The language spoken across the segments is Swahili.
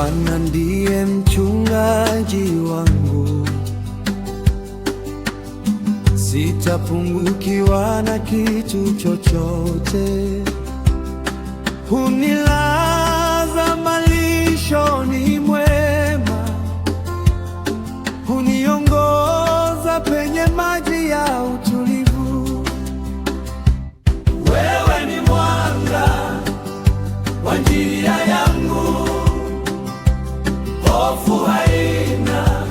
Bwana ndiye mchungaji wangu, sitapungukiwa na kitu chochote. Hunilaza malishoni mwema, huniongoza penye maji ya utulivu. Wewe ni mwanga wa njia yangu, hofu haina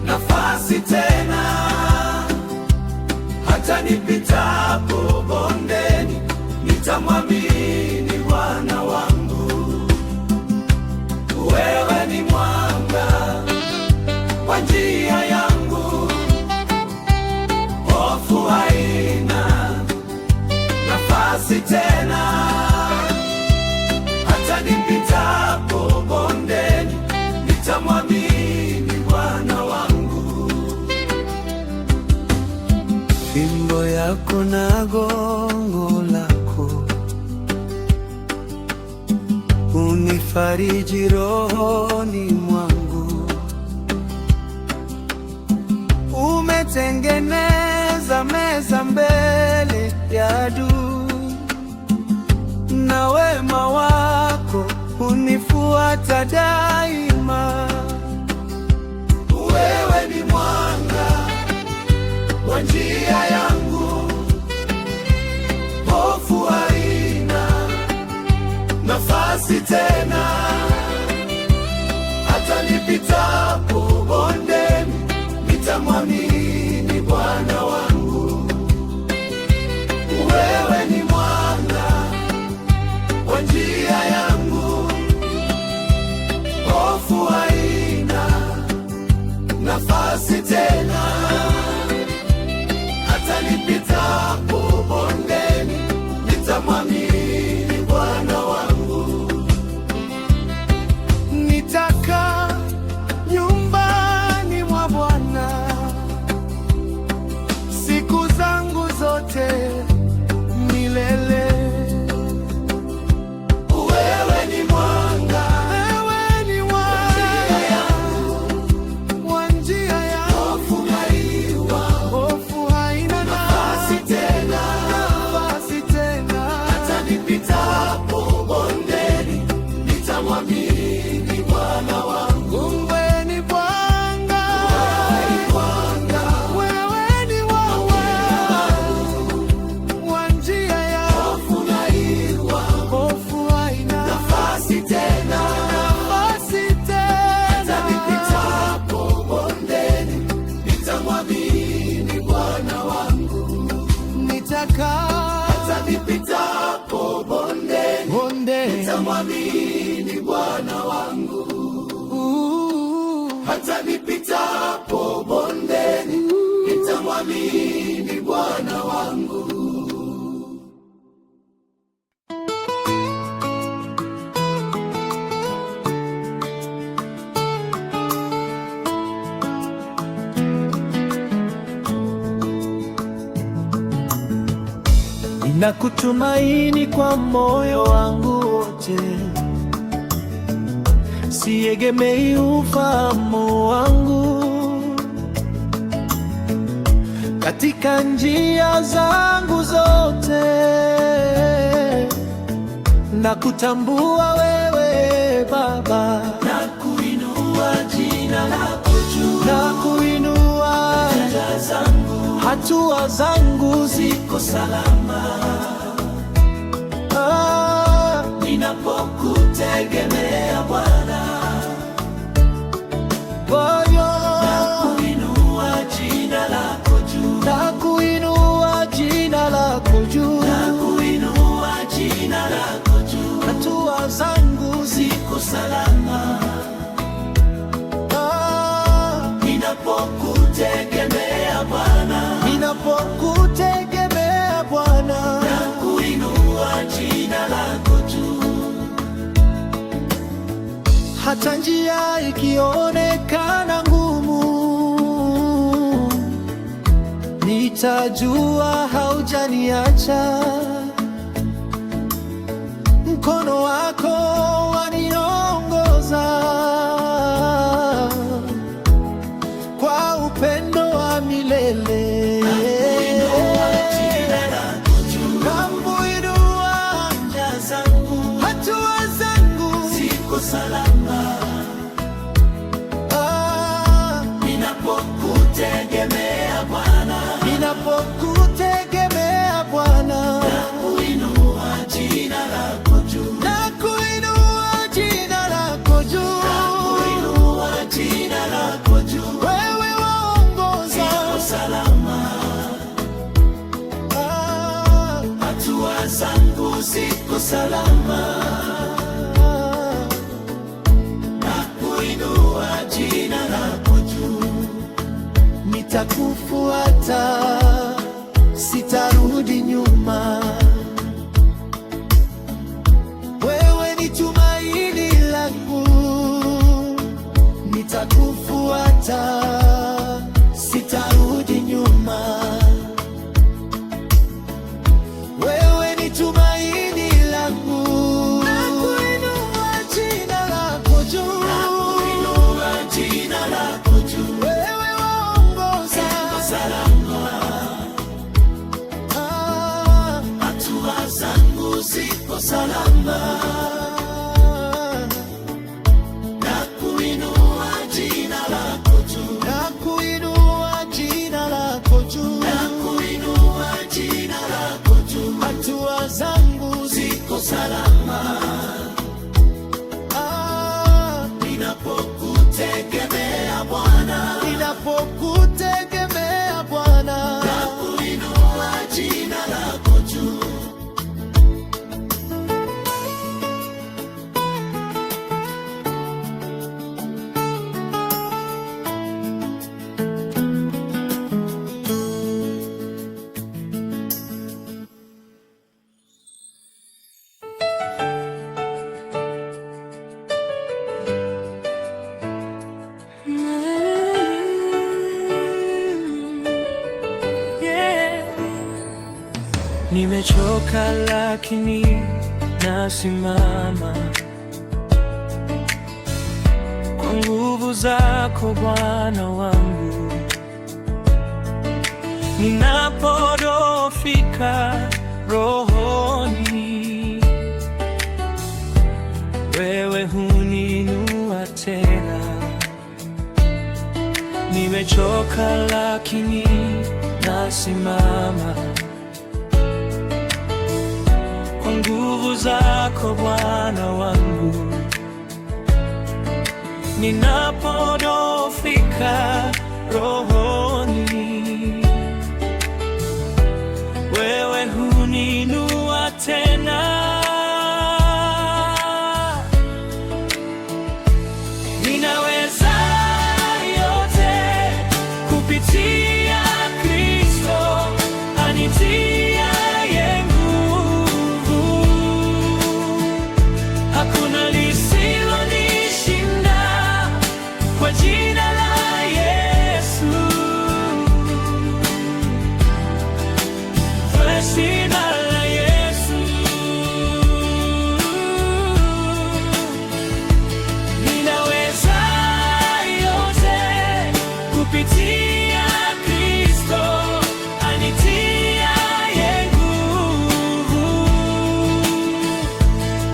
nafasi tena. Hata nipitapo bondeni, nitamwamini Bwana wangu. Wewe ni mwanga wa njia yangu, hofu haina nafasi tena. Hata nipitapo bondeni, nitamwamini Bwana wangu. Fimbo yako na gongo lako unifariji rohoni mwangu. Umetengeneza meza mbele ya adui, na wema wako unifuata daima. Wewe ni mwanga wa njia yangu, hofu haina nafasi tena. Hata nipitapo bondeni, nitamwamini Bwana wangu. Wewe ni mwanga wa njia yangu, hofu haina nafasi tena. Hata nipitapo bondeni, nitamwamini Bwana wangu. Nitakaa nyumbani mwa Bwana siku zangu zote milele. Wewe ni mwanga, wewe ni mwanga wa njia yangu, hofu haina nafasi tena. Hata nipitapo bondeni, nitamwamini Bwana wangu. Wewe ni mwanga, wewe ni mwanga wa njia yangu, hofu haina nafasi tena. Hata nipitapo bondeni, nitamwamini Bwana wangu. Hata nipitapo bondeni, nitamwamini Bwana wangu. Hata nipitapo bondeni, nitamwamini Bwana wangu. Ninakutumaini kwa moyo wangu wote, siegemei ufahamu wangu. Katika njia zangu zote, nakutambua wewe Baba. Nakuinua jina lako juu, nakuinua njia zangu, hatua zangu ziko salama. Ninapokutegemea Bwana, nakuinua jina lako juu, nakuinua jina lako juu, nakuinua jina lako juu. Hatua zangu ziko salama. Ninapokutegemea Bwana, ninapokutegemea Bwana, nakuinua jina lako juu. Hata njia ikionekana ngumu, nitajua haujaniacha. Mkono wako waniongoza, upendo wa milele. Nakuinua jina lako juu. Nakuinua njia zangu, hatua zangu ziko salama. Ninapokutegemea Bwana, ninapokutegemea Bwana, nakuinua jina lako juu. nakuinua jina lako juu, nakuinua jina lako juu. wewe waongoza, ziko salama. Hatua zangu ziko salama. Nakuinua jina lako juu. Nitakufuata, sitarudi nyuma. Wewe ni tumaini langu. Nitakufuata, sitarudi nyuma. Wewe ni tumaini langu. Nakuinua jina lako juu. Nakuinua jina lako juu. Wewe waongoza, ziko salama. Hatua zangu ziko salama. Nakuinua jina lako juu. nakuinua jina lako juu, Nakuinua jina lako juu. hatua zangu ziko salama. Ninapokutegemea Bwana, ninapokutegemea Bwana, nakuinua jina lako juu. Nimechoka lakini nasimama kwa nguvu zako Bwana wangu. Ninapodhoofika rohoni, wewe huniinua tena. Nimechoka lakini nasimama kwa nguvu zako Bwana wangu. Ninapodhoofika rohoni, wewe huniinua tena. Ninaweza yote kupitia Kristo anitiaye nguvu. Hakuna lisilonishinda kwa jina la Yesu. Kwa jina la Yesu. Ninaweza yote kupitia Kristo anitiaye nguvu.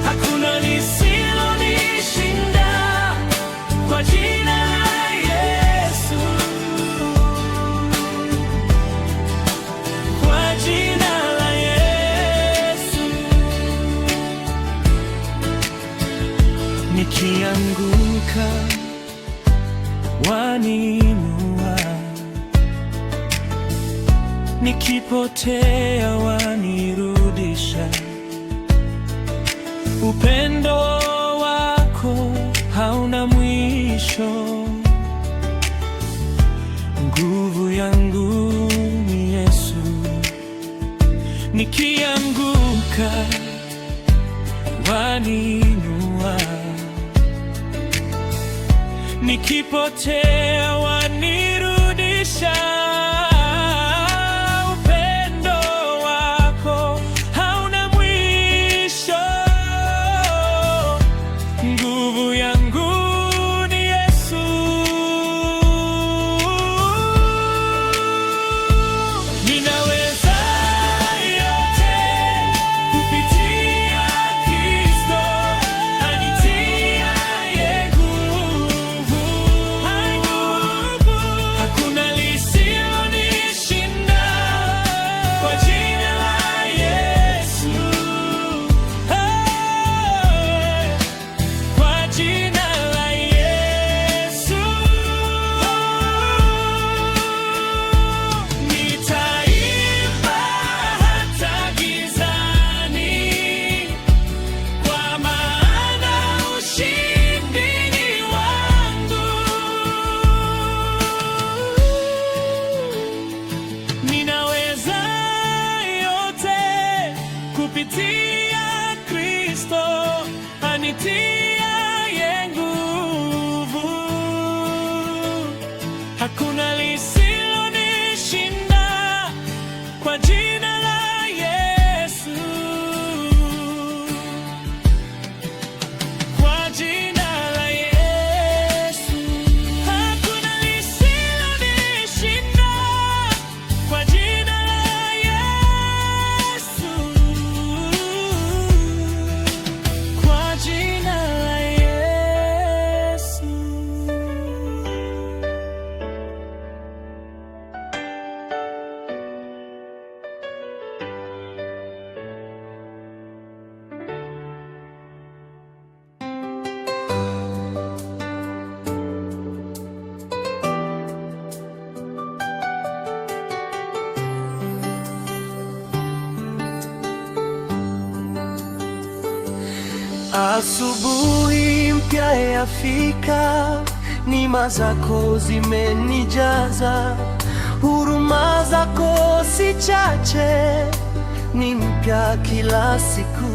Hakuna lisilonishinda kwa jina la Yesu. Kwa jina la Yesu. Nikianguka waniinua, nikipotea wanirudisha. Upendo wako hauna mwisho. Nguvu yangu ni Yesu. Nikianguka waniinua, nikipotea wanirudisha. Upendo wako hauna mwisho. Nguvu yangu ni Yesu. hakuna lisilonishinda kwa jina la Yesu, kwa jina la Yesu. Hakuna lisilonishinda kwa jina la Yesu, kwa jina la Yesu. Asubuhi mpya yafika, neema zako zimenijaza. Huruma zako si chache, ni mpya kila siku.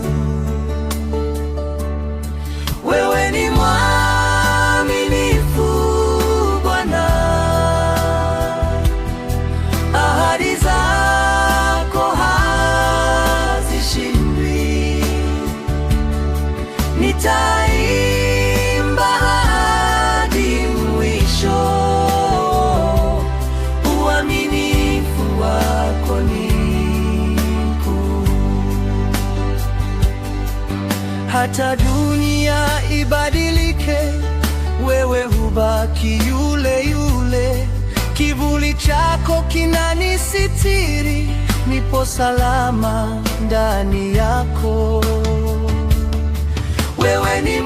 Wewe ni mwaminifu Bwana, ahadi zako hazishindwi. Nitaimba hadi mwisho, uaminifu wako ni mkuu. Hata dunia ibadilike, wewe hubaki yule yule. Kivuli chako kinanisitiri, nipo salama ndani yako. Wewe ni